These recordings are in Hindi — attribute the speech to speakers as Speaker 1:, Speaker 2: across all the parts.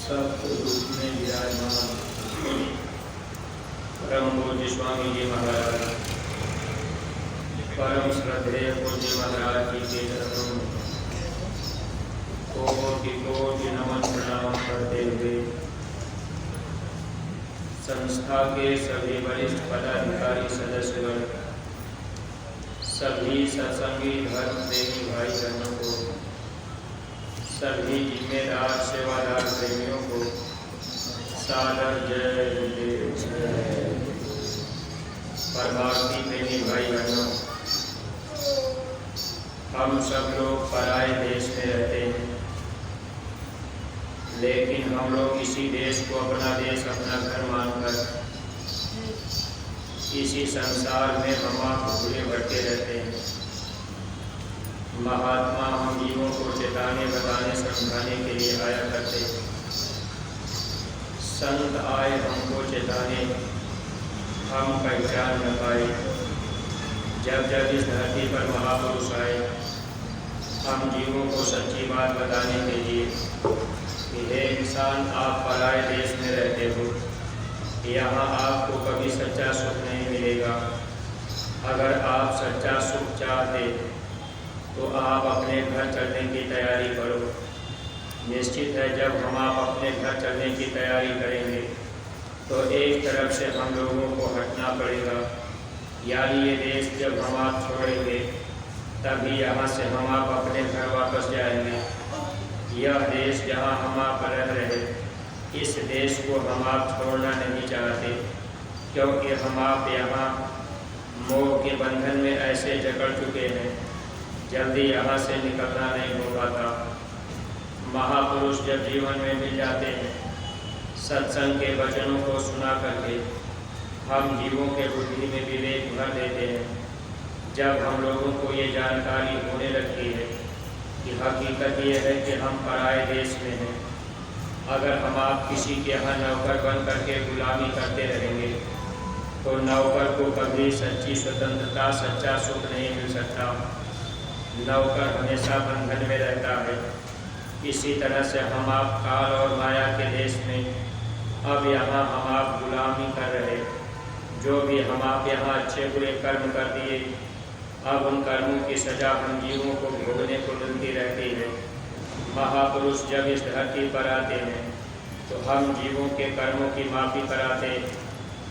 Speaker 1: सप्त में विराजमान परम पूज्य स्वामी जी महाराज, परम श्रद्धेय पूज्य महाराज जी के चरणों कोटि नमन प्रणाम करते हुए संस्था के सभी वरिष्ठ पदाधिकारी सदस्यगण, सभी सत्संगी धर्म प्रेमी भाई बहनों को, सभी जिम्मेदार सेवादार प्रेमियों को सादर जय गुरुदेव। परमार्थी प्रेमी भाई बहनों, हम सब लोग पराए देश में रहते हैं, लेकिन हम लोग इसी देश को अपना देश, अपना घर मानकर इसी संसार में हम भूले भटके रहते हैं। महात्मा हम जीवों को चेताने, बताने, समझाने के लिए आया करते हैं। संत आए हमको चेताने, हम पहचान न पाए। जब जब इस धरती पर महापुरुष आए, हम जीवों को सच्ची बात बताने के लिए कि हे इंसान, आप पराए देश में रहते हो, यहाँ आपको कभी सच्चा सुख नहीं मिलेगा। अगर आप सच्चा सुख चाहते तो आप अपने घर चलने की तैयारी करो। निश्चित है, जब हम आप अपने घर चलने की तैयारी करेंगे तो एक तरफ से हम लोगों को हटना पड़ेगा, यानी ये देश जब हम आप छोड़ेंगे तभी यहाँ से हम आप अपने घर वापस जाएंगे। यह देश जहाँ हम आप रह रहे, इस देश को हम आप छोड़ना नहीं चाहते, क्योंकि हम आप यहाँ मोह के बंधन में ऐसे जकड़ चुके हैं, जल्दी यहाँ से निकलना नहीं हो पाता। महापुरुष जब जीवन में मिल जाते हैं, सत्संग के वचनों को सुना करके हम जीवों के बुद्धि में विवेक भर देते हैं। जब हम लोगों को ये जानकारी होने लगती है कि हकीकत ये है कि हम पराए देश में हैं, अगर हम आप किसी के यहाँ नौकर बन करके गुलामी करते रहेंगे तो नौकर को कभी सच्ची स्वतंत्रता, सच्चा सुख नहीं मिल सकता। नौकर हमेशा बंधन में रहता है। इसी तरह से हम आप काल और माया के देश में अब यहाँ हम आप गुलामी कर रहे। जो भी हम आप यहाँ अच्छे बुरे कर्म कर दिए, अब उन कर्मों की सजा हम जीवों को भोगने को मिलती रहती है। महापुरुष जब इस धरती पर आते हैं तो हम जीवों के कर्मों की माफ़ी कराते।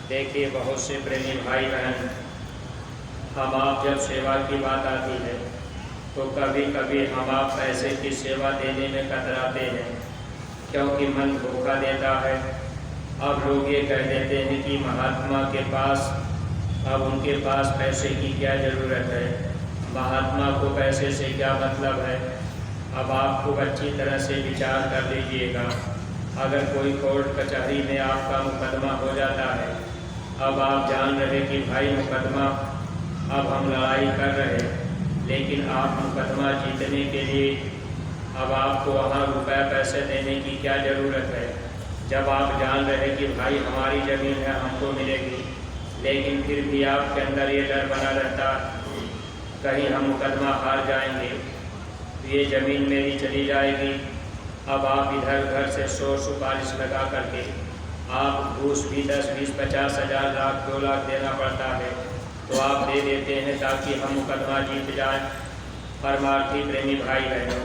Speaker 1: देखिए, बहुत से प्रेमी भाई बहन, हम आप जब सेवा की बात आती है तो कभी कभी हम आप पैसे की सेवा देने में कतराते हैं, क्योंकि मन धोखा देता है। अब लोग ये कह देते हैं कि महात्मा के पास, अब उनके पास पैसे की क्या ज़रूरत है, महात्मा को पैसे से क्या मतलब है। अब आपको अच्छी तरह से विचार कर लीजिएगा। अगर कोई कोर्ट कचहरी में आपका मुकदमा हो जाता है, अब आप जान रहे कि भाई मुकदमा, अब हम लड़ाई कर रहे, लेकिन आप मुकदमा जीतने के लिए अब आपको वहाँ रुपए पैसे देने की क्या ज़रूरत है, जब आप जान रहे कि भाई हमारी ज़मीन है, हमको मिलेगी। लेकिन फिर भी आपके अंदर ये डर बना रहता, कहीं हम मुकदमा हार जाएंगे तो ये ज़मीन मेरी चली जाएगी। अब आप इधर उधर से शोर सुपारिश लगा करके आप घूस भी 10, 20, 50 हज़ार, लाख, 2 लाख देना पड़ता है, तो आप दे देते हैं ताकि हम मुकदमा जीत जाएं। परमार्थी प्रेमी भाई बहनों,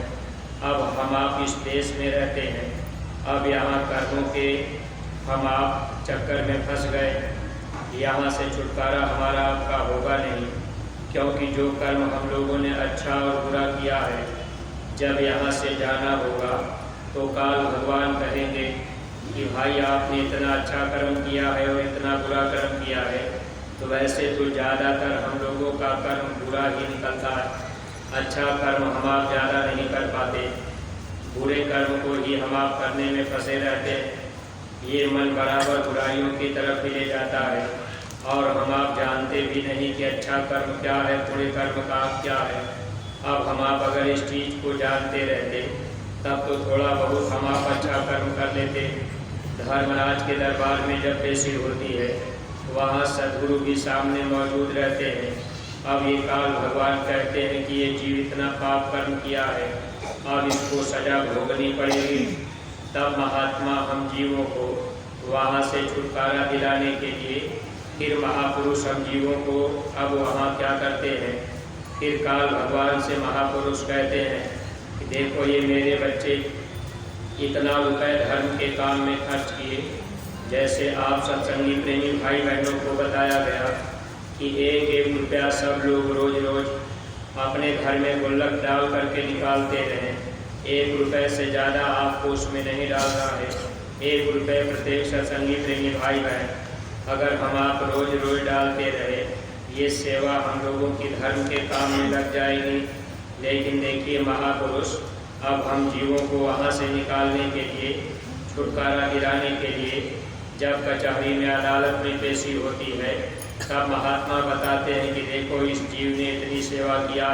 Speaker 1: अब हम आप इस देश में रहते हैं, अब यहाँ कर्मों के हम आप चक्कर में फंस गए। यहाँ से छुटकारा हमारा आपका होगा नहीं, क्योंकि जो कर्म हम लोगों ने अच्छा और बुरा किया है, जब यहाँ से जाना होगा तो काल भगवान कहेंगे कि भाई आपने इतना अच्छा कर्म किया है और इतना बुरा कर्म किया है। तो वैसे तो ज़्यादातर हम लोगों का कर्म बुरा ही निकलता है, अच्छा कर्म हम आप ज़्यादा नहीं कर पाते, बुरे कर्म को ही हम आप करने में फंसे रहते। ये मन बराबर बुराइयों की तरफ ही ले जाता है, और हम आप जानते भी नहीं कि अच्छा कर्म क्या है, बुरे कर्म का क्या है। अब हम आप अगर इस चीज़ को जानते रहते तब तो थोड़ा बहुत हम आप अच्छा कर्म कर लेते। धर्मराज के दरबार में जब पेशी होती है, वहाँ सद्गुरु भी सामने मौजूद रहते हैं। अब ये काल भगवान कहते हैं कि ये जीव इतना पाप कर्म किया है, अब इसको सजा भोगनी पड़ेगी। तब महात्मा हम जीवों को वहाँ से छुटकारा दिलाने के लिए फिर महापुरुष हम जीवों को अब वहाँ क्या करते हैं, फिर काल भगवान से महापुरुष कहते हैं कि देखो ये मेरे बच्चे इतना रुपए धर्म के काम में खर्च किए। जैसे आप सत्संगी प्रेमी भाई बहनों को बताया गया कि एक एक रुपया सब लोग रोज रोज अपने घर में गुल्लक डाल करके निकालते रहें। 1 रुपये से ज़्यादा आपको उसमें नहीं डालना है। 1 रुपये प्रत्येक सत्संगी प्रेमी भाई बहन अगर हम आप रोज रोज डालते रहे, ये सेवा हम लोगों की धर्म के काम में लग जाएगी। लेकिन देखिए महापुरुष अब हम जीवों को वहाँ से निकालने के लिए, छुटकारा दिलाने के लिए जब कचहरी में अदालत में पेशी होती है, तब महात्मा बताते हैं कि देखो इस जीव ने इतनी सेवा किया,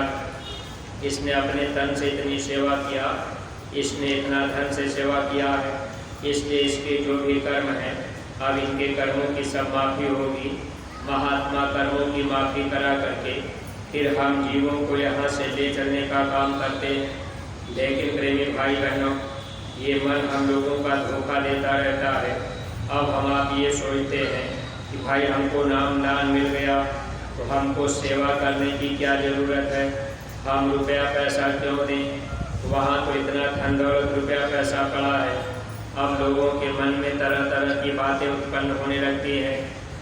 Speaker 1: इसने अपने तन से इतनी सेवा किया, इसने इतना धन से सेवा किया है, इसलिए इसके जो भी कर्म हैं अब इनके कर्मों की सब माफ़ी होगी। महात्मा कर्मों की माफ़ी करा करके फिर हम जीवों को यहाँ से ले चलने का काम करते हैं। लेकिन प्रेमी भाई बहनों, ये मन हम लोगों का धोखा देता रहता है। अब हम आप ये सोचते हैं कि भाई हमको नाम दान मिल गया तो हमको सेवा करने की क्या ज़रूरत है, हम रुपया पैसा क्यों दें, वहाँ तो इतना धन दौलत रुपया पैसा पड़ा है। अब लोगों के मन में तरह तरह की बातें उत्पन्न होने लगती हैं।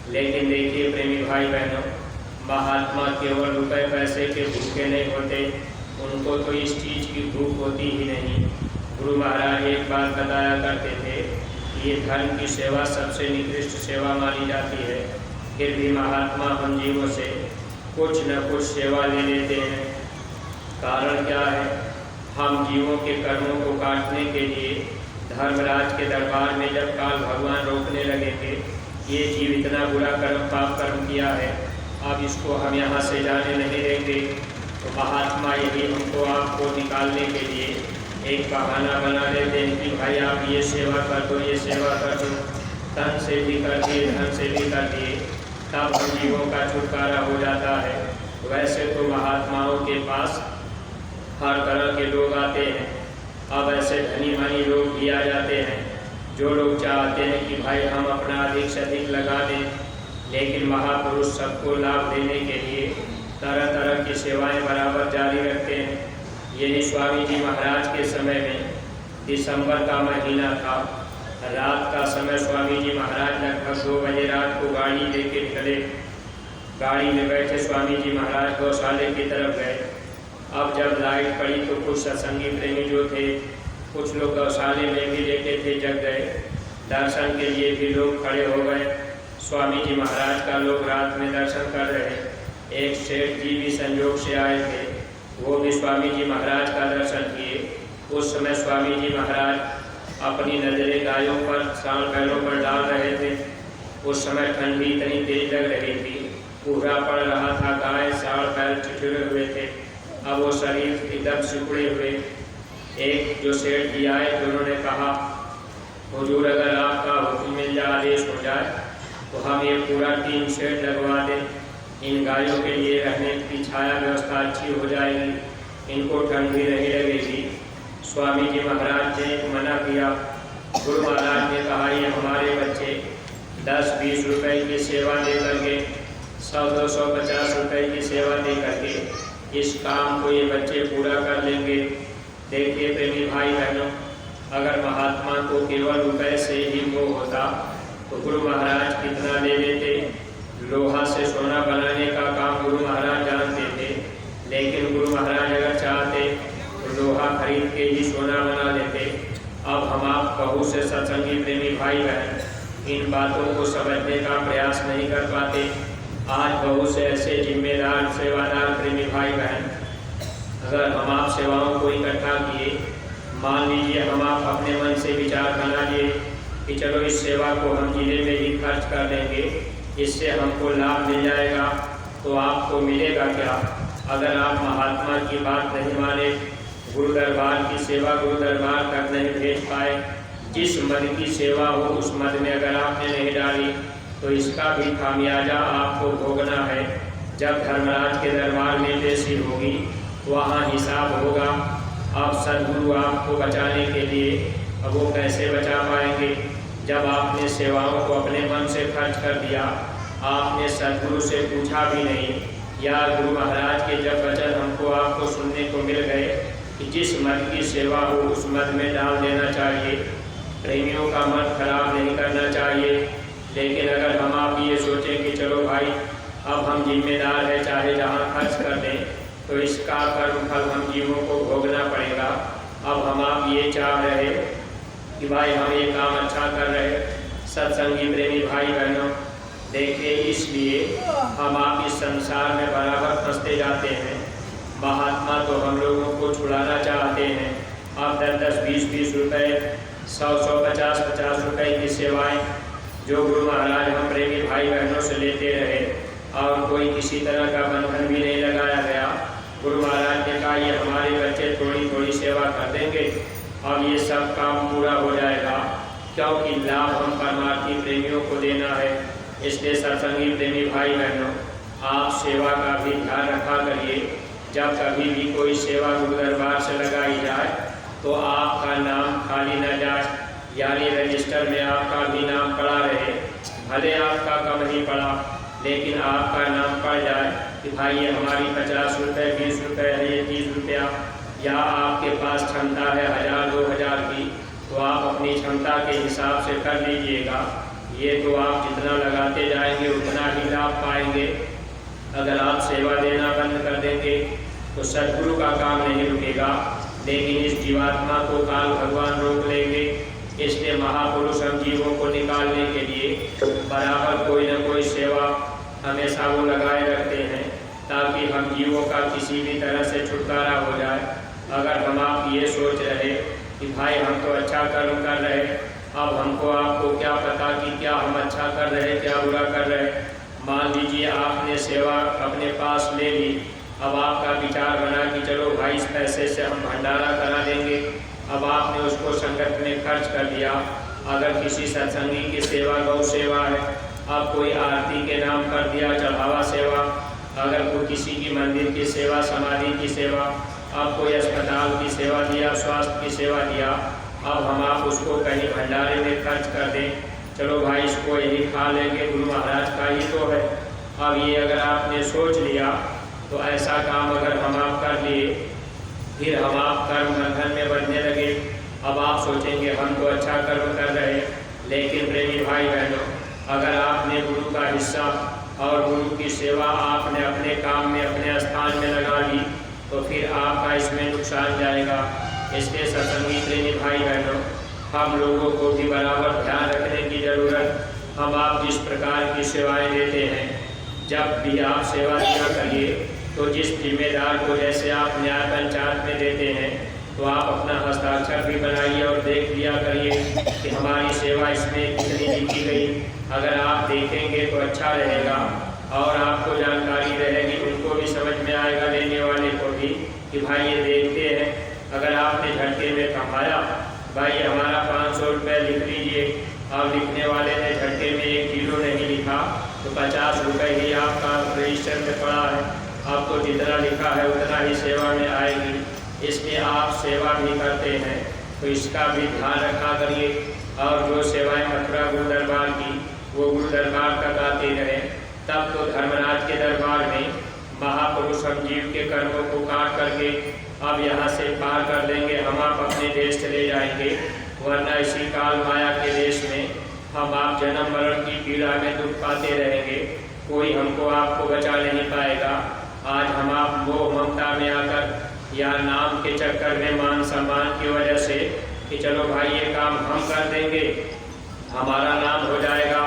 Speaker 1: लेकिन देखिए प्रेमी भाई बहनों, महात्मा केवल रुपए पैसे के भूखे नहीं होते, उनको तो इस चीज़ की भूख होती ही नहीं। गुरु महाराज एक बात बताया करते थे कि ये धर्म की सेवा सबसे निकृष्ट सेवा मानी जाती है, फिर भी महात्मा हम जीवों से कुछ न कुछ सेवा ले लेते हैं। कारण क्या है, हम जीवों के कर्मों को काटने के लिए धर्मराज के दरबार में जब काल भगवान रोकने लगे थे, ये जीव इतना बुरा कर्म पाप कर्म किया है, अब इसको हम यहाँ से जाने नहीं देंगे। तो महात्मा यही हमको आपको निकालने के लिए एक बहाना बना देते हैं कि भाई आप ये सेवा कर दो, ये सेवा कर दो, तन से भी कर दिए, धन से भी कर दिए, तब हम जीवों का छुटकारा हो जाता है। वैसे तो महात्माओं के पास हर तरह के लोग आते हैं। अब ऐसे धनी मानी लोग भी आ जाते हैं जो लोग चाहते हैं कि भाई हम अपना अधिक से अधिक लगा दें, लेकिन महापुरुष सबको लाभ देने के लिए तरह तरह की सेवाएं बराबर जारी रखते हैं। यही स्वामी जी महाराज के समय में दिसंबर का महीना था, रात का समय स्वामी जी महाराज लगभग 2 बजे रात को गाड़ी लेके निकले। गाड़ी में बैठे स्वामी जी महाराज गौशाले की तरफ गए। अब जब लाइट पड़ी तो कुछ सत्संगी प्रेमी जो थे, कुछ लोग गौशाले में भी लेटे थे, जग गए। दर्शन के लिए भी लोग खड़े हो गए। स्वामी जी महाराज का लोग रात में दर्शन कर रहे। एक सेठ जी भी संयोग से आए थे, वो भी स्वामी जी महाराज का दर्शन किए। उस समय स्वामी जी महाराज अपनी नजरें गायों पर, सांड बैलों पर डाल रहे थे। उस समय ठंडी इतनी तेज लग रही थी, कोहरा पड़ रहा था, गाय सांड बैल ठिठुरे हुए थे। अब वो शरीर एकदम सिकुड़े हुए। एक जो सेठ जी आए तो उन्होंने कहा, हुजूर अगर आपका हुक्म मिल जाए, आदेश हो जाए तो हम ये पूरा 3 शेड लगवा दें। इन गायों के लिए रहने की छाया व्यवस्था अच्छी हो जाएगी, इनको ठंड भी नहीं लगेगी। स्वामी जी महाराज ने मना किया। गुरु महाराज ने कहा ये हमारे बच्चे 10-20 रुपए की सेवा दे करके, 100-250 रुपए की सेवा दे करके इस काम को ये बच्चे पूरा कर लेंगे। देखिए प्रेमी भाई बहनों, अगर महात्मा को केवल रुपए से ही मोह होता तो गुरु महाराज कितना ले लेते। लोहा से सोना बनाने का काम गुरु महाराज जानते थे, लेकिन गुरु महाराज अगर चाहते तो लोहा खरीद के ही सोना बना लेते। अब हम आप बहुत से सत्संगी प्रेमी भाई बहन इन बातों को समझने का प्रयास नहीं कर पाते। आज बहुत से ऐसे जिम्मेदार सेवादार प्रेमी भाई बहन, अगर हम आप सेवाओं को इकट्ठा किए, मान लीजिए हम आप अपने मन से विचार बना लिए कि चलो इस सेवा को हम जिले में ही खर्च कर देंगे, इससे हमको लाभ मिल जाएगा, तो आपको मिलेगा क्या? अगर आप महात्मा की बात नहीं माने, गुरु दरबार की सेवा गुरु दरबार तक नहीं भेज पाए, जिस मद की सेवा हो उस मद में अगर आपने नहीं डाली तो इसका भी खामियाजा आपको भोगना है। जब धर्मराज के दरबार में पेशी होगी, वहाँ हिसाब होगा। अब सदगुरु आपको बचाने के लिए अब वो कैसे बचा पाएंगे जब आपने सेवाओं को अपने मन से खर्च कर दिया, आपने सदगुरु से पूछा भी नहीं। या गुरु महाराज के जब वचन हमको आपको सुनने को मिल गए कि जिस मत की सेवा हो उस मत में डाल देना चाहिए, प्रेमियों का मन खराब नहीं करना चाहिए। लेकिन अगर हम आप ये सोचें कि चलो भाई अब हम जिम्मेदार हैं, चाहे जहाँ खर्च कर दें, तो इसका कर्म फल हम जीवों को भोगना पड़ेगा। अब हम आप ये चाह रहे कि भाई हम ये काम अच्छा कर रहे। सत्संगी प्रेमी भाई बहनों, देखिए इसलिए हम आप इस संसार में बराबर फंसते जाते हैं। महात्मा तो हम लोगों को छुड़ाना चाहते हैं। अब 10-10, 20-20 रुपये, 100-100, 50-50 रुपये की सेवाएं जो गुरु महाराज हम प्रेमी भाई बहनों से लेते रहे और कोई किसी तरह का बंधन भी नहीं लगाया गया। गुरु महाराज ने कहा ये हमारे बच्चे थोड़ी थोड़ी सेवा कर देंगे और ये सब काम पूरा हो जाएगा, क्योंकि लाभ हम परमार्थी प्रेमियों को देना है। इसलिए सत्संगी प्रेमी भाई बहनों, आप सेवा का भी ध्यान रखा करिए। जब कभी भी कोई सेवा गुरु दरबार से लगाई जाए तो आपका नाम खाली न जाए, यानी रजिस्टर में आपका भी नाम पड़ा रहे। भले आपका कम ही पड़ा, लेकिन आपका नाम पड़ जाए कि भाई ये हमारी 50 रुपये, 20 रुपये है, ये 30 रुपया, या आपके पास क्षमता है 1000-2000 की, तो आप अपनी क्षमता के हिसाब से कर लीजिएगा। ये तो आप जितना लगाते जाएंगे उतना ही लाभ पाएंगे। अगर आप सेवा देना बंद कर देंगे तो सद्गुरु का काम नहीं रुकेगा, लेकिन इस जीवात्मा को काल भगवान रोक लेंगे। इसलिए महापुरुष हम जीवों को निकालने के लिए बराबर कोई न कोई सेवा हमेशा वो लगाए रखते हैं, ताकि हम जीवों का किसी भी तरह से छुटकारा हो जाए। अगर हम आप ये सोच रहे कि भाई हम तो अच्छा कर्म कर रहे, अब हमको आपको क्या पता कि क्या हम अच्छा कर रहे क्या बुरा कर रहे। मान लीजिए आपने सेवा अपने पास ले ली, अब आपका विचार बना कि चलो भाई इस पैसे से हम भंडारा करा देंगे। अब आपने उसको संगत में खर्च कर दिया। अगर किसी सत्संगी की सेवा गौ सेवा है, अब कोई आरती के नाम कर दिया चढ़ावा सेवा, अगर कोई किसी की मंदिर की सेवा, समाधि की सेवा, अब कोई अस्पताल की सेवा दिया, स्वास्थ्य की सेवा दिया, अब हम आप उसको कहीं भंडारे में खर्च कर दें, चलो भाई इसको यही खा लेंगे, गुरु महाराज का ही तो है। अब ये अगर आपने सोच लिया तो ऐसा काम अगर हम आप कर लिए, फिर हम आप कर्म बंधन में बंधने लगे। अब आप सोचेंगे हम तो अच्छा कर्म कर रहे, लेकिन प्रेमी भाई बहनों, अगर आपने गुरु का हिस्सा और गुरु की सेवा आपने अपने काम में अपने स्थान में लगा ली, तो फिर आपका इसमें नुकसान जाएगा। इसलिए सत्संगी प्रेमी भाई बहनों, हम लोगों को भी बराबर ध्यान रखने की ज़रूरत। हम आप जिस प्रकार की सेवाएं देते हैं, जब भी आप सेवा दिया करिए तो जिस जिम्मेदार को जैसे आप न्याय पंचायत में देते हैं, तो आप अपना हस्ताक्षर भी बनाइए और देख लिया करिए कि हमारी सेवा इसमें कितनी लिखी गई। अगर आप देखेंगे तो अच्छा रहेगा और आपको जानकारी रहेगी, उनको भी समझ में आएगा, लेने वाले को भी, कि भाई ये देखते हैं। अगर आपने झटके में कमाया, भाई हमारा 500 रुपये लिख लीजिए, और लिखने वाले ने झटके में 1 किलो नहीं लिखा, तो 50 रुपये ही आपका रजिस्टर में पड़ा है। आपको जितना लिखा है उतना ही सेवा में आएगी। इसलिए आप सेवा भी करते हैं तो इसका भी ध्यान रखा करिए। और जो सेवाएं मथुरा गुरु दरबार की, वो गुरु दरबार तक आते रहे। तब तो धर्मराज के दरबार में महापुरुष हम जीव के कर्मों को काट करके अब यहाँ से पार कर देंगे, हम आप अपने देश चले जाएंगे। वरना इसी काल माया के देश में हम आप जन्म मरण की पीड़ा में दुख पाते रहेंगे, कोई हमको आपको बचा नहीं पाएगा। आज हम आप मोह ममता में आकर या नाम के चक्कर में, मान सम्मान की वजह से कि चलो भाई ये काम हम कर देंगे, हमारा नाम हो जाएगा।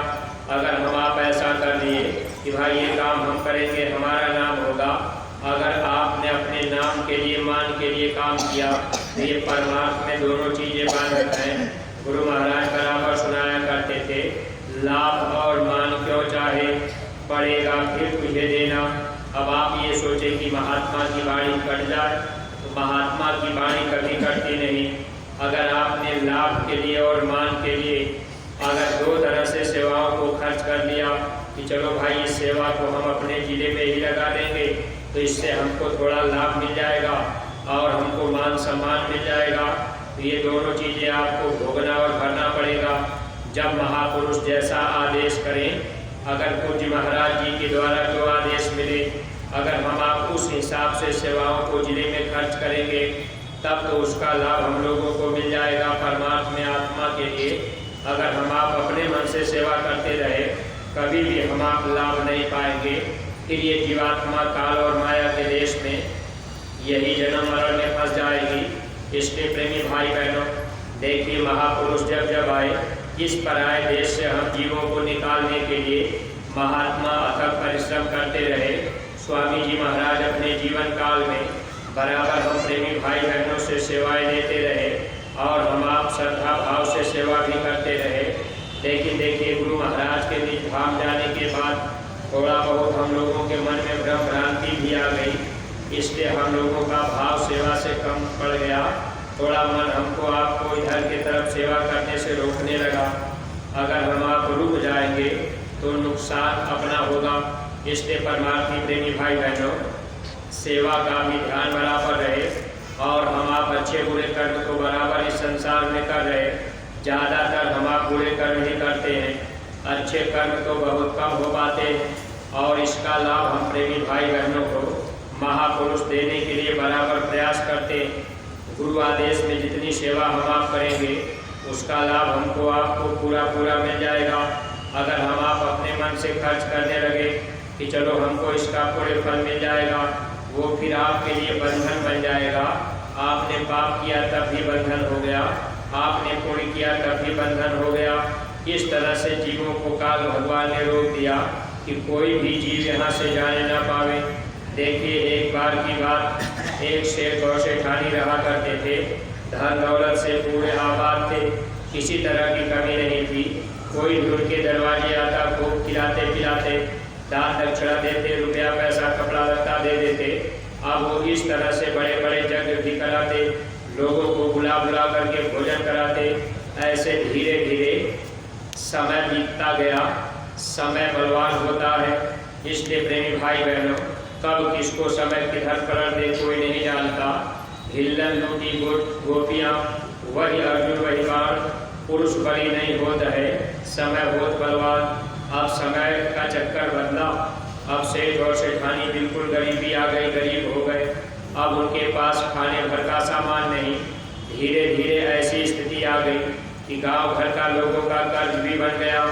Speaker 1: अगर हम आप ऐसा कर लिए कि भाई ये काम हम करेंगे, हमारा नाम होगा, अगर आपने अपने नाम के लिए, मान के लिए काम किया, तो ये परमार्थ में दोनों चीज़ें बांधत हैं। गुरु महाराज बराबर सुनाया करते थे, लाभ और मान क्यों चाहे, पड़ेगा फिर तुझे देना। अब आप ये सोचें कि महात्मा की वाणी कट जाए, तो महात्मा की वाणी कभी कटती नहीं। अगर आपने लाभ के लिए और मान के लिए अगर 2 तरह से सेवाओं को खर्च कर लिया कि चलो भाई इस सेवा को हम अपने ज़िले में ही लगा देंगे, तो इससे हमको थोड़ा लाभ मिल जाएगा और हमको मान सम्मान मिल जाएगा, तो ये दोनों चीज़ें आपको भोगना और भरना पड़ेगा। जब महापुरुष जैसा आदेश करें, अगर पूज्य महाराज जी के द्वारा जो आदेश मिले, अगर हम आप उस हिसाब से सेवाओं को जिले में खर्च करेंगे, तब तो उसका लाभ हम लोगों को मिल जाएगा परमार्थ में आत्मा के लिए। अगर हम आप अपने मन से सेवा करते रहे, कभी भी हम आप लाभ नहीं पाएंगे। फिर ये जीवात्मा काल और माया के देश में यही जन्म मरण में फंस जाएगी। इसलिए प्रेमी भाई बहनों, देखिए महापुरुष जब जब आए, इस पराये देश से हम जीवों को निकालने के लिए महात्मा अथक परिश्रम करते रहे। स्वामी जी महाराज अपने जीवन काल में बराबर हम प्रेमी भाई बहनों से सेवाएं देते रहे और हम आप श्रद्धा भाव से सेवा भी करते रहे। लेकिन देखिए, गुरु महाराज के निज धाम जाने के बाद थोड़ा बहुत हम लोगों के मन में भ्रम भ्रांति भी आ गई। इसलिए हम लोगों का भाव सेवा से कम पड़ गया। थोड़ा मन हमको आपको इधर की तरफ सेवा करने से रोकने लगा। अगर हम आप रुक जाएंगे तो नुकसान अपना होगा। इसलिए परमार्थी प्रेमी भाई बहनों, सेवा का भी ध्यान बराबर रहे और हम आप अच्छे बुरे कर्म को बराबर इस संसार में कर रहे। ज़्यादातर हम आप बुरे कर्म ही करते हैं, अच्छे कर्म तो बहुत कम हो पाते हैं। और इसका लाभ हम प्रेमी भाई बहनों को महापुरुष देने के लिए बराबर प्रयास करते हैं। गुरु आदेश में जितनी सेवा हम आप करेंगे, उसका लाभ हमको आपको पूरा पूरा मिल जाएगा। अगर हम आप अपने मन से खर्च करने लगे कि चलो हमको इसका पूरे फल मिल जाएगा, वो फिर आपके लिए बंधन बन जाएगा। आपने पाप किया तब भी बंधन हो गया, आपने पुण्य किया तब भी बंधन हो गया। इस तरह से जीवों को काल भगवान ने रोक दिया कि कोई भी जीव यहाँ से जाने ना पावे। देखिए, एक बार की बात, एक शेर गौ सेठानी रहा करते थे, धन दौलत से पूरे आबाद थे, किसी तरह की कमी नहीं थी। कोई भी उनके दरवाजे आता, खूब खिलाते पिलाते, दान दक्षिणा देते, रुपया पैसा कपड़ा लत्ता दे देते। अब वो इस तरह से बड़े बड़े यज्ञ भी कराते, लोगों को बुला बुला करके भोजन कराते। ऐसे धीरे धीरे समय बीतता गया, समय बलवान होता है। इसलिए प्रेमी भाई बहनों, कब किसको समय किधर पलट दे कोई नहीं जानता। हिल्लन लूटी गोपियाँ, वही अर्जुन वही बाण, पुरुष बली नहीं होता है, समय बहुत बलवान। अब समय का चक्कर बदला। अब सेठ और सेठानी बिल्कुल गरीबी आ गई, गरीब हो गए। अब उनके पास खाने भर का सामान नहीं। धीरे धीरे ऐसी स्थिति आ गई कि गांव भर का लोगों का कर्ज भी बन गया।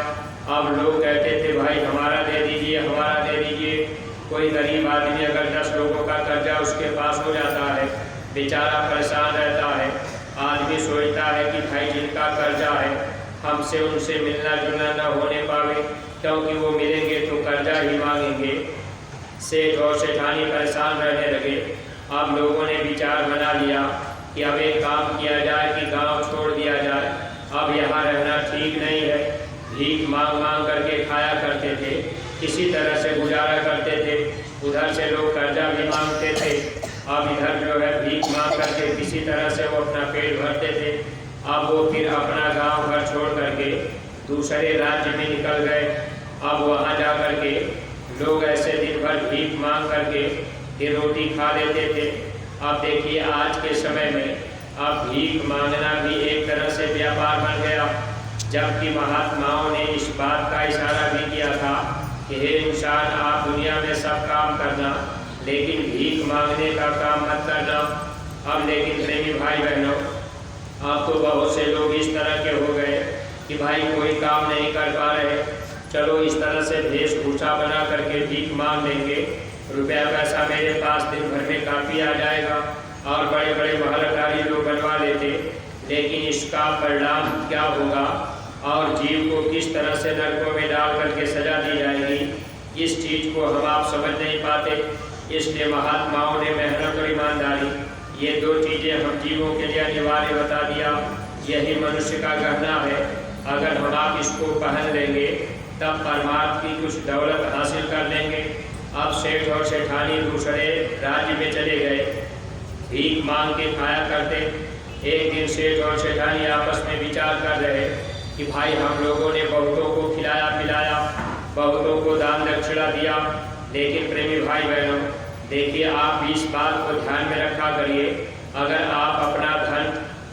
Speaker 1: अब लोग कहते थे, भाई हमारा दे दीजिए, हमारा दे दीजिए। कोई गरीब आदमी अगर 10 लोगों का कर्जा उसके पास हो जाता है, बेचारा परेशान रहता है। आदमी सोचता है कि भाई जिनका कर्जा है, हमसे उनसे मिलना जुलना न होने पावे, क्योंकि वो मिलेंगे तो कर्जा ही मांगेंगे। सेठ और सेठानी परेशान रहने लगे। अब लोगों ने विचार बना लिया कि अब एक काम किया जाए कि गांव छोड़ दिया जाए। अब यहाँ रहना ठीक नहीं है। भीख मांग मांग करके खाया करते थे, किसी तरह से गुजारा करते थे। उधर से लोग कर्जा भी मांगते थे, अब इधर जो है भीख मांग करके किसी तरह से वो अपना पेट भरते थे। अब वो फिर अपना गांव घर छोड़ करके दूसरे राज्य में निकल गए। अब वहाँ जा करके लोग ऐसे दिन भर भीख मांग करके ये रोटी खा लेते थे। अब देखिए, आज के समय में अब भीख मांगना भी एक तरह से व्यापार बन गया। जबकि महात्माओं ने इस बात का इशारा भी किया था कि हे इंसान, आप दुनिया में सब काम करना, लेकिन भीख मांगने का काम मत करना। अब लेकिन प्रेमी भाई बहनों, अब तो बहुत से लोग इस तरह के हो गए कि भाई कोई काम नहीं कर पा रहे, चलो इस तरह से वेशभूषा बना करके भीख मांग लेंगे, रुपया पैसा मेरे पास दिन भर में काफ़ी आ जाएगा। और बड़े बड़े महल अटारी लोग बनवा लेते। लेकिन इसका परिणाम क्या होगा और जीव को किस तरह से नरकों में डाल करके सजा दी जाएगी, इस चीज़ को हम आप समझ नहीं पाते। इसलिए महात्माओं ने मेहनत और ईमानदारी, ये दो चीज़ें हम जीवों के लिए अनिवार्य बता दिया। यही मनुष्य का गहना है। अगर हम आप इसको पहन लेंगे तब परमार्थ की कुछ दौलत हासिल कर लेंगे। अब सेठ और सेठानी दूसरे राज्य में चले गए, भीख मांग के खाया करते। एक दिन सेठ और सेठानी आपस में विचार कर रहे कि भाई हम लोगों ने बहुतों को खिलाया पिलाया, बहुतों को दान दक्षिणा दिया, लेकिन प्रेमी भाई बहनों देखिए, आप इस बात को ध्यान में रखा करिए, अगर आप अपना धन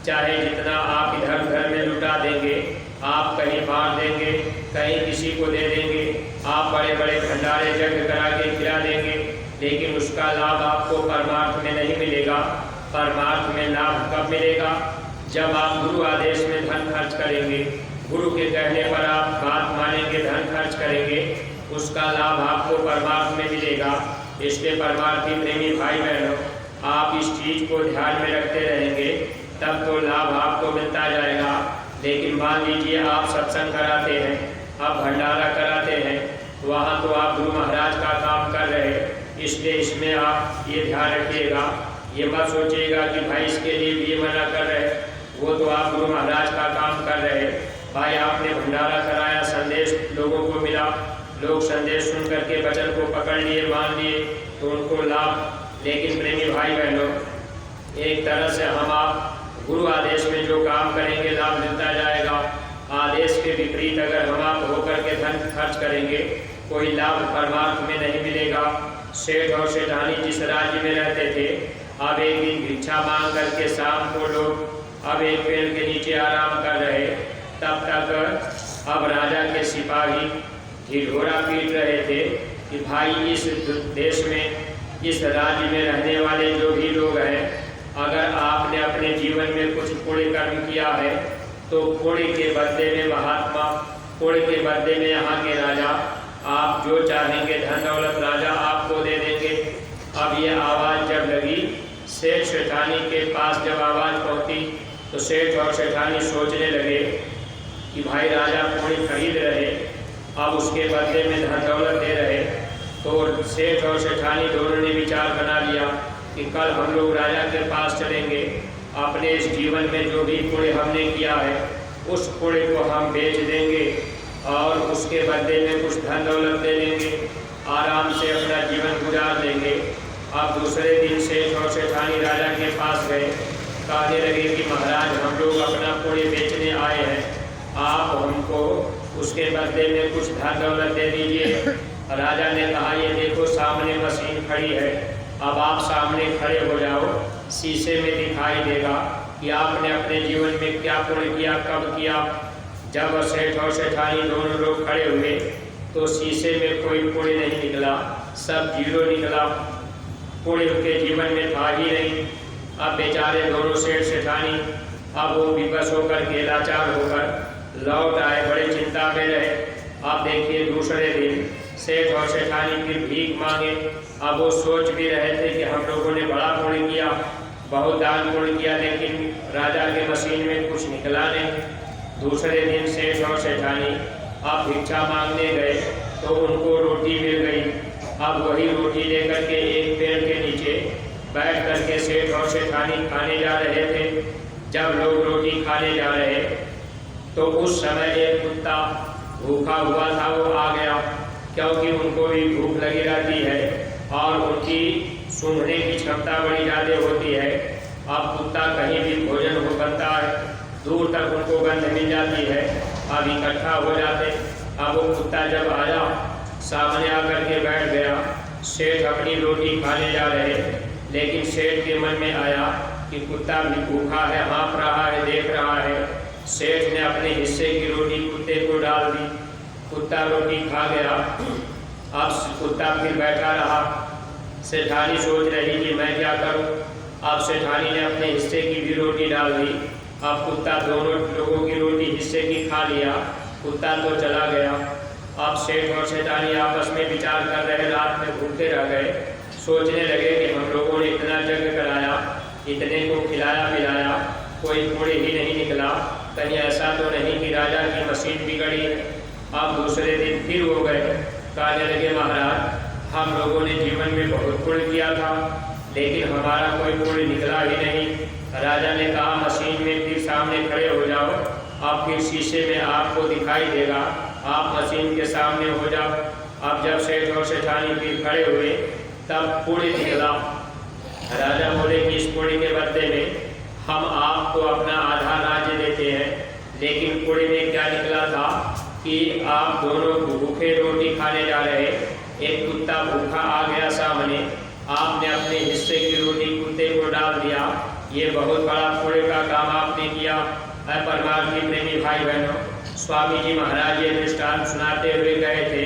Speaker 1: चाहे जितना आप इधर उधर में लुटा देंगे, आप कहीं बांट देंगे, कहीं किसी को दे देंगे, आप बड़े बड़े भंडारे यज्ञ करा के खिला देंगे, लेकिन उसका लाभ आपको परमार्थ में नहीं मिलेगा। परमार्थ में लाभ कब मिलेगा? जब आप गुरु आदेश में धन खर्च करेंगे, गुरु के कहने पर आप बात मानेंगे, धन खर्च करेंगे, उसका लाभ आपको परमार्थ में मिलेगा। इसलिए परमार्थी प्रेमी भाई बहनों, आप इस चीज़ को ध्यान में रखते रहेंगे, तब तो लाभ आपको मिलता जाएगा। लेकिन मान लीजिए आप सत्संग कराते हैं, आप भंडारा कराते हैं, वहाँ तो आप गुरु महाराज का काम कर रहे हैं, इसलिए इसमें आप ये ध्यान रखिएगा, ये मत सोचिएगा कि भाई इसके लिए भी ये मना कर रहे हैं, वो तो आप गुरु महाराज का काम कर रहे हैं। भाई आपने भंडारा कराया, संदेश लोगों को मिला, लोग संदेश सुन करके वचन को पकड़ लिए, मान लिए, तो उनको लाभ। लेकिन प्रेमी भाई बहनों, एक तरह से हम आप गुरु आदेश में जो काम करेंगे लाभ मिलता जाएगा। आदेश के विपरीत अगर हम आप होकर के धन खर्च करेंगे, कोई लाभ परमार्थ में नहीं मिलेगा। सेठ और सेठानी जिस राज्य में रहते थे, अब एक दिन भिक्षा मांग करके शाम को लोग अब एक पेड़ के नीचे आराम कर रहे, तब तक अब राजा के सिपाही ढिढोरा पीट रहे थे कि भाई इस देश में, इस राज्य में रहने वाले जो भी लोग हैं, अगर आपने अपने जीवन में कुछ पुण्य कर्म किया है तो पुण्य के बदले में महात्मा, पुण्य के बदले में यहाँ के राजा, आप जो चाहेंगे धन दौलत राजा आपको दे देंगे। अब ये आवाज़ जब लगी, सेठ सेठानी के पास जब आवाज़ पहुँची, तो सेठ और सेठानी सोचने लगे कि भाई राजा पुण्य खरीद रहे, अब उसके बदले में धन दौलत दे रहे। तो सेठ और सेठानी दोनों ने विचार बना लिया कि कल हम लोग राजा के पास चलेंगे, अपने इस जीवन में जो भी पुण्य हमने किया है उस पुण्य को हम बेच देंगे और उसके बदले में कुछ धन दौलत दे देंगे, आराम से अपना जीवन गुजार देंगे। अब दूसरे दिन सेठ और सेठानी राजा के पास गए, कहने लगे कि महाराज हम लोग अपना पुण्य बेचने आए हैं, आप हमको उसके बदले में कुछ धन दौलत दे दीजिए। राजा ने कहा ये देखो सामने मशीन खड़ी है, अब आप सामने खड़े हो जाओ, शीशे में दिखाई देगा कि आपने अपने जीवन में क्या पुण्य किया, कब किया। जब सेठ और सेठानी दोनों लोग खड़े हुए तो शीशे में कोई पुण्य नहीं निकला, सब जीरो निकला, पुण्य उनके जीवन में था ही नहीं। अब बेचारे दोनों सेठ सेठानी अब वो विवश होकर के लाचार होकर लौट आए, बड़े चिंता में रहे। अब देखिए दूसरे दिन सेठ और सेठानी फिर भीख मांगे। अब वो सोच भी रहे थे कि हम लोगों ने बड़ा पुण्य किया, बहुत दान पुण्य किया, लेकिन राजा के मशीन में कुछ निकला नहीं। दूसरे दिन सेठ और सेठानी अब भिक्षा मांगने गए तो उनको रोटी मिल गई। अब वही रोटी लेकर के एक पेड़ के नीचे बैठ करके सेठ और सेठानी खाने जा रहे थे। जब लोग रोटी खाने जा रहे तो उस समय एक कुत्ता भूखा हुआ था, वो आ गया, क्योंकि उनको भी भूख लगी रहती है और उनकी सूंघने की क्षमता बड़ी ज़्यादा होती है। अब कुत्ता कहीं भी भोजन हो बनता है, दूर तक उनको गंध मिल जाती है, अब इकट्ठा हो जाते। अब वो कुत्ता जब आया, सामने आकर के बैठ गया, सेठ अपनी रोटी खाने जा रहे, लेकिन सेठ के मन में आया कि कुत्ता भी भूखा है, हाँफ रहा है, देख रहा है। सेठ ने अपने हिस्से की रोटी कुत्ते को डाल दी, कुत्ता रोटी खा गया। अब कुत्ता फिर बैठा रहा, सेठानी सोच रही कि मैं क्या करूं। अब सेठानी ने अपने हिस्से की भी रोटी डाल दी। अब कुत्ता दोनों लोगों की रोटी हिस्से की खा लिया, कुत्ता तो चला गया। अब सेठ और सेठानी आपस में विचार कर रहे, रात में भूखे रह गए, सोचने लगे कि हम लोगों ने इतना यज्ञ कराया, इतने को खिलाया पिलाया, कोई पुण्य ही नहीं निकला, कहीं ऐसा तो नहीं कि राजा की मशीन बिगड़ी है। अब दूसरे दिन फिर हो गए, कहने लगे महाराज हम लोगों ने जीवन में बहुत पुण्य किया था, लेकिन हमारा कोई पुण्य निकला ही नहीं। राजा ने कहा मशीन में फिर सामने खड़े हो जाओ, अब फिर शीशे में आपको दिखाई देगा, आप मशीन के सामने हो जाओ। अब जब सेठ और सेठानी फिर खड़े हुए तब पुण्य निकला। राजा बोले कि इस पुण्य के बदले में हम आपको अपना आधा राज्य देते हैं, लेकिन पुण्य में क्या निकला था कि आप दोनों भूखे रोटी खाने जा रहे, एक कुत्ता भूखा आ गया सामने, आपने अपने हिस्से की रोटी कुत्ते को डाल दिया, ये बहुत बड़ा पुण्य का काम आपने किया है। परमार्थी प्रेमी भाई बहनों, स्वामी जी महाराज ये दृष्टांत सुनाते हुए गए थे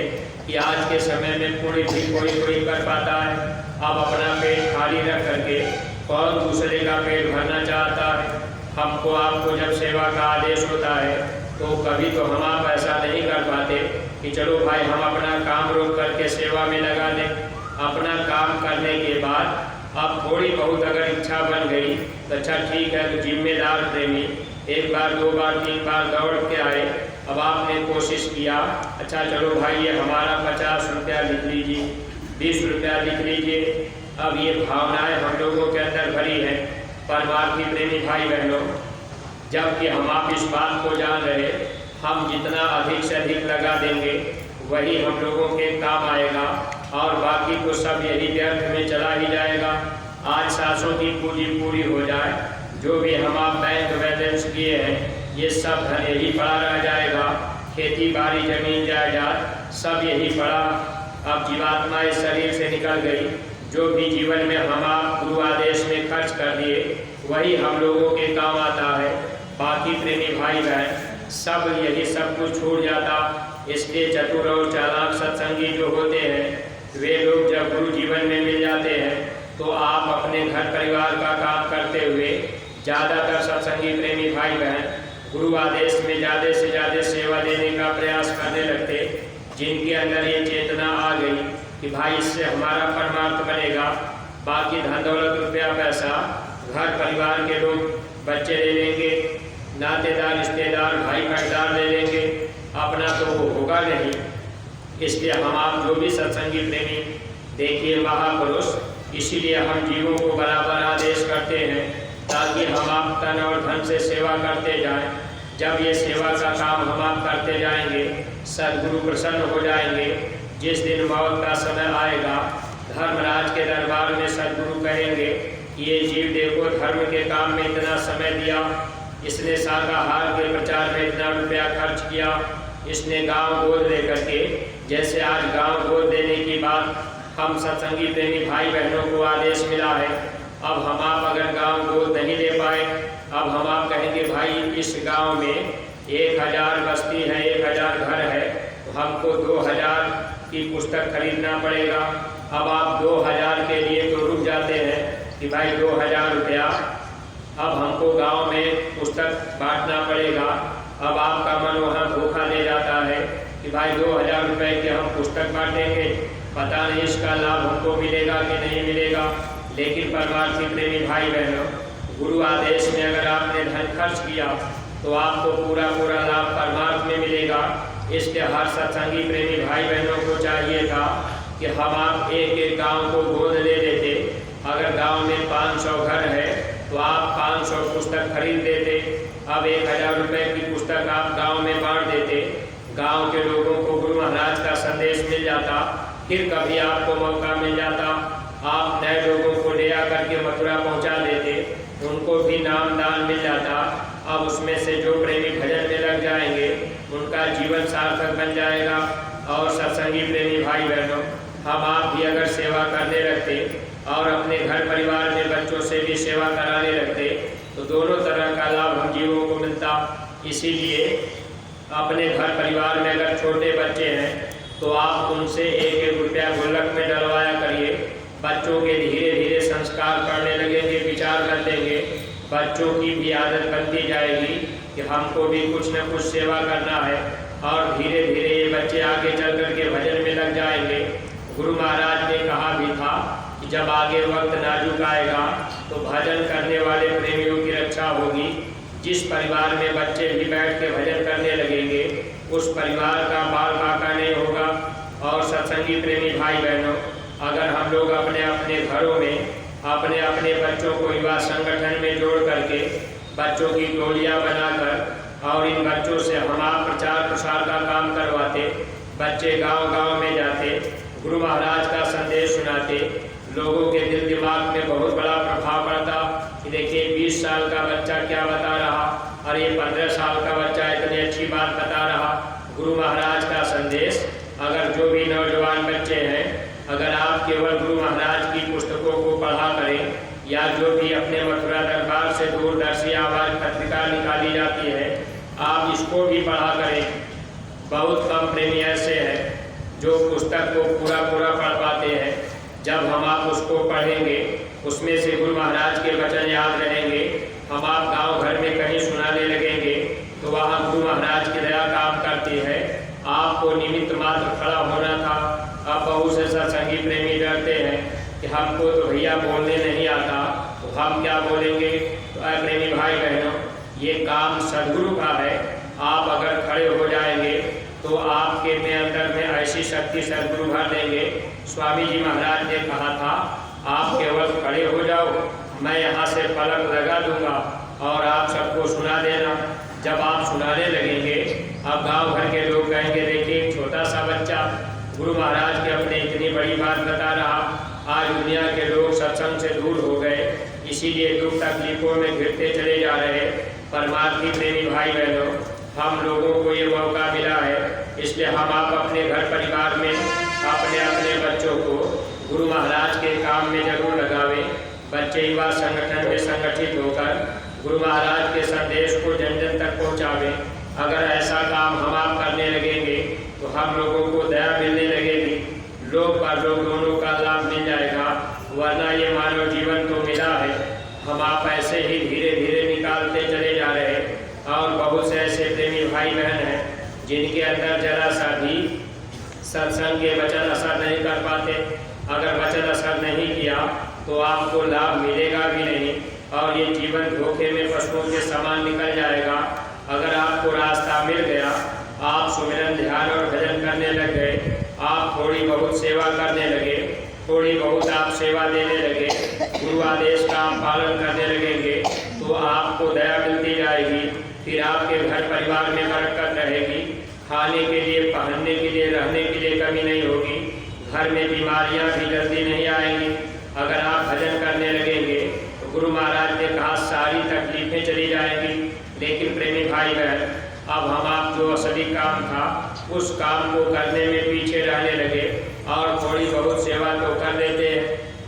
Speaker 1: कि आज के समय में पुण्य भी कोई कर पाता है। अब अपना पेट खाली रख करके कौन दूसरे का पेट भरना चाहता है। हमको आपको जब सेवा का आदेश होता है तो कभी तो हम आप ऐसा नहीं कर पाते कि चलो भाई हम अपना काम रोक करके सेवा में लगा दें। अपना काम करने के बाद अब थोड़ी बहुत अगर इच्छा बन गई तो अच्छा ठीक है, तो जिम्मेदार प्रेमी एक बार 2 बार 3 बार दौड़ के आए। अब आपने कोशिश किया, अच्छा चलो भाई ये हमारा 50 रुपया लिख लीजिए, 20 रुपया लिख लीजिए। अब ये भावनाएं हम लोगों के अंदर भरी हैं। परमार्थी प्रेमी भाई बहनों, जबकि हम आप इस बात को जान रहे, हम जितना अधिक से अधिक लगा देंगे वही हम लोगों के काम आएगा और बाकी तो सब यही व्यर्थ में चला ही जाएगा। आज सांसों की पूंजी पूरी हो जाए, जो भी हम आप बैंक बैलेंस किए हैं ये सब धन यही पड़ा रह जाएगा। खेती बाड़ी जमीन जायदाद सब यही पड़ा। अब जीवात्मा इस शरीर से निकल गई, जो भी जीवन में हम आप गुरु आदेश में खर्च कर दिए वही हम लोगों के काम आता है। बाकी प्रेमी भाई बहन सब यही सब कुछ छूट जाता। इसलिए चतुर और चालाक सत्संगी जो होते हैं वे लोग जब गुरु जीवन में मिल जाते हैं तो आप अपने घर परिवार का काम करते हुए ज़्यादातर सत्संगी प्रेमी भाई बहन गुरु आदेश में ज़्यादा से ज़्यादा सेवा देने का प्रयास करने लगते। जिनके अंदर ये चेतना आ गई कि भाई इससे हमारा परमार्थ बनेगा, बाकी धन दौलत रुपया पैसा घर परिवार के लोग बच्चे ले लेंगे, नातेदार रिश्तेदार भाई भाईदार ले लेंगे, अपना तो वो होगा नहीं। इसलिए हम आप जो भी सत्संगी प्रेमी देखिए महापुरुष, इसीलिए हम जीवों को बराबर आदेश करते हैं ताकि हम आप तन और धन से सेवा करते जाएं। जब ये सेवा का काम हम आप करते जाएंगे सद्गुरु प्रसन्न हो जाएंगे। जिस दिन मौत का समय आएगा धर्मराज के दरबार में सद्गुरु कहेंगे कि ये जीव देखो धर्म के काम में इतना समय दिया, इसने शाकाहार के प्रचार में इतना रुपया खर्च किया, इसने गांव गोद लेकर के, जैसे आज गांव गोद देने की बात हम सत्संगी प्रेमी भाई बहनों को आदेश मिला है। अब हम आप अगर गांव गोद नहीं ले पाए, अब हम आप कहेंगे भाई इस गांव में 1000 बस्ती है, 1000 घर है, तो हमको 2000 की पुस्तक खरीदना पड़ेगा। अब आप 2000 के लिए तो रुक जाते हैं कि भाई 2000 रुपया अब हमको गांव में पुस्तक बांटना पड़ेगा। अब आपका मन वहाँ धोखा दे जाता है कि भाई 2000 रुपये के हम पुस्तक बांटेंगे, पता नहीं इसका लाभ हमको मिलेगा कि नहीं मिलेगा। लेकिन परमार्थी प्रेमी भाई बहनों, गुरु आदेश में अगर आपने धन खर्च किया तो आपको पूरा पूरा लाभ परमार्थ में मिलेगा। इसलिए हर सत्संगी प्रेमी भाई बहनों को चाहिए था कि हम आप एक एक गांव को गोद ले लेते। अगर गांव में 500 घर है तो आप 500 पुस्तक खरीद देते। अब 1000 रुपये की पुस्तक आप गांव में बांट देते, गांव के लोगों को गुरु महाराज का संदेश मिल जाता। फिर कभी आपको मौका मिल जाता, आप नए लोगों को ले आकर के मथुरा पहुंचा देते, उनको भी नाम दान मिल जाता। अब उसमें से जो प्रेमी भजन में लग जाएंगे उनका जीवन सार्थक बन जाएगा। और सत्संगी प्रेमी भाई बहनों, हम आप भी अगर सेवा करने लगते और अपने घर परिवार में बच्चों से भी सेवा कराने लगते तो दोनों तरह का लाभ हम जीवों को मिलता। इसीलिए अपने घर परिवार में अगर छोटे बच्चे हैं तो आप उनसे 1-1 रुपया गुल्लक में डलवाया करिए। बच्चों के धीरे धीरे संस्कार पड़ने लगेंगे, विचार कर लेंगे, बच्चों की भी आदत बनती जाएगी कि हमको भी कुछ न कुछ सेवा करना है। और धीरे धीरे ये बच्चे आगे चल कर के भजन में लग जाएंगे। गुरु महाराज ने कहा भी था कि जब आगे वक्त नाजुक आएगा तो भजन करने वाले प्रेमियों की रक्षा होगी। जिस परिवार में बच्चे भी बैठ के भजन करने लगेंगे उस परिवार का बाल बाका नहीं होगा। और सत्संगी प्रेमी भाई बहनों, अगर हम लोग अपने अपने घरों में अपने अपने बच्चों को युवा संगठन में जोड़ करके बच्चों की टोलियाँ बनाकर और इन बच्चों से हम आप प्रचार प्रसार का काम करवाते, बच्चे गांव-गांव में जाते, गुरु महाराज का संदेश सुनाते, लोगों के दिल दिमाग में बहुत बड़ा प्रभाव पड़ता कि देखिए 20 साल का बच्चा क्या बता रहा और ये 15 साल का बच्चा इतनी अच्छी बात बता रहा। गुरु महाराज का संदेश अगर जो भी नौजवान बच्चे हैं, अगर आप केवल गुरु महाराज की पुस्तकों को पढ़ा करें या जो भी अपने मथुरा दरबार बहुत कम प्रेमी ऐसे हैं जो पुस्तक को पूरा पढ़ पाते हैं। जब हम आप उसको पढ़ेंगे, उसमें से गुरु महाराज के वचन याद रहेंगे, हम आप गांव घर में कहीं सुनाने लगेंगे, तो वहाँ गुरु महाराज की दया काम करती है। आपको निमित्त मात्र खड़ा होना था। अब बहुत से सत्संगी प्रेमी डरते हैं कि हमको तो भैया बोलने नहीं आता, तो हम क्या बोलेंगे। तो प्रेमी भाई बहनों, ये काम सदगुरु का है। आप अगर खड़े हो जाएंगे तो आपके में अंदर में ऐसी शक्ति सदगुरु भर देंगे। स्वामी जी महाराज ने कहा था, आप केवल खड़े हो जाओ, मैं यहाँ से पलक लगा दूंगा और आप सबको सुना देना। जब आप सुनाने लगेंगे, अब गांव भर के लोग कहेंगे, देखिए एक छोटा सा बच्चा गुरु महाराज के अपने इतनी बड़ी बात बता रहा। आज दुनिया के लोग सत्संग से दूर हो गए, इसीलिए दुख तकलीफों में घिरते चले जा रहे। परमार्थी प्रेमी भाई बहनों, हम लोगों को ये मौका मिला है, इसलिए हम आप अपने घर परिवार में अपने अपने बच्चों को गुरु महाराज के काम में जरूर लगावें। बच्चे युवा संगठन में संगठित होकर गुरु महाराज के संदेश को जन जन तक पहुँचावें। अगर ऐसा काम हम आप करने लगेंगे तो हम लोगों को दया मिलने लगेगी, लोग परलोक दोनों का लाभ मिल जाएगा। वरना ये मानव जीवन तो मिला है, हम आप ऐसे ही धीरे धीरे निकालते चले जा रहे हैं। और बहुत से ऐसे प्रेमी भाई बहन हैं जिनके अंदर जरा सा भी सत्संग के वचन असर नहीं कर पाते। अगर वचन असर नहीं किया तो आपको लाभ मिलेगा भी नहीं, और ये जीवन धोखे में पशुओं के समान निकल जाएगा। अगर आपको रास्ता मिल गया, आप सुमिरन ध्यान और भजन करने लग गए, आप थोड़ी बहुत सेवा करने लगे, थोड़ी बहुत आप सेवा देने लगे, गुरु आदेश का आप पालन करने लगेंगे, तो आपको दया मिलती जाएगी। फिर आपके घर परिवार में बरकत रहेगी, खाने के लिए, पहनने के लिए, रहने के लिए कमी नहीं होगी, घर में बीमारियां भी जल्दी नहीं आएंगी। अगर आप भजन करने लगेंगे तो गुरु महाराज ने कहा सारी तकलीफें चली जाएंगी। लेकिन प्रेमी भाई बहन, अब हम आप जो असली काम था उस काम को करने में पीछे रहने लगे और थोड़ी बहुत सेवा तो कर देते हैं,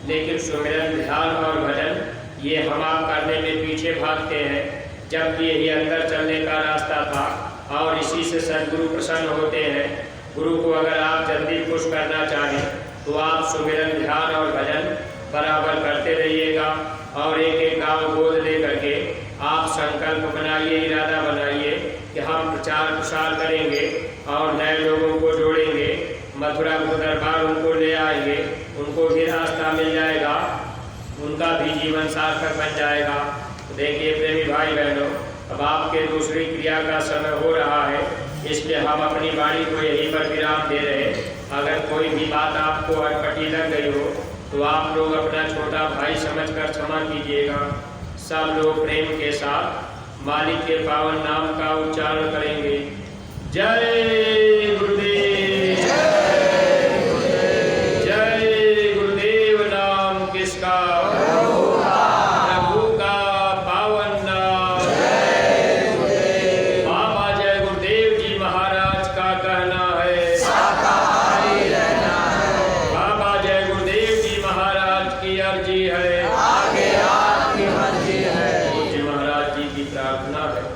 Speaker 1: लेकिन सुमिरन ध्यान और भजन ये हम आप करने में पीछे भागते हैं। जबकि यही अंदर चलने का रास्ता था और इसी से सदगुरु प्रसन्न होते हैं। गुरु को अगर आप जल्दी खुश करना चाहें तो आप सुमिरन ध्यान और भजन बराबर करते रहिएगा, और एक एक गाँव गोद ले करके आप संकल्प बनाइए, इरादा बनाइए कि हम प्रचार प्रसार करेंगे और नए लोगों को जोड़ेंगे, मथुरा को दरबार उनको ले आएंगे, उनको भी रास्ता मिल जाएगा, उनका भी जीवन सार्थक बन जाएगा। तो देखिए प्रेमी भाई बहनों, अब आपके दूसरी क्रिया का समय हो रहा है, इसलिए हम अपनी वाणी को यहीं पर विराम दे रहे हैं। अगर कोई भी बात आपको अटपटी लग गई हो तो आप लोग अपना छोटा भाई समझकर क्षमा कीजिएगा। सब लोग प्रेम के साथ मालिक के पावन नाम का उच्चारण करेंगे। जय गुरुदेव, जय गुरुदेव। नाम किसका? प्रभु का पावन नाम। बाबा जय गुरुदेव जी महाराज का कहना है, बाबा जय गुरुदेव जी महाराज की अर्जी है, आगे आपकी मर्जी है। जी महाराज जी की प्रार्थना है।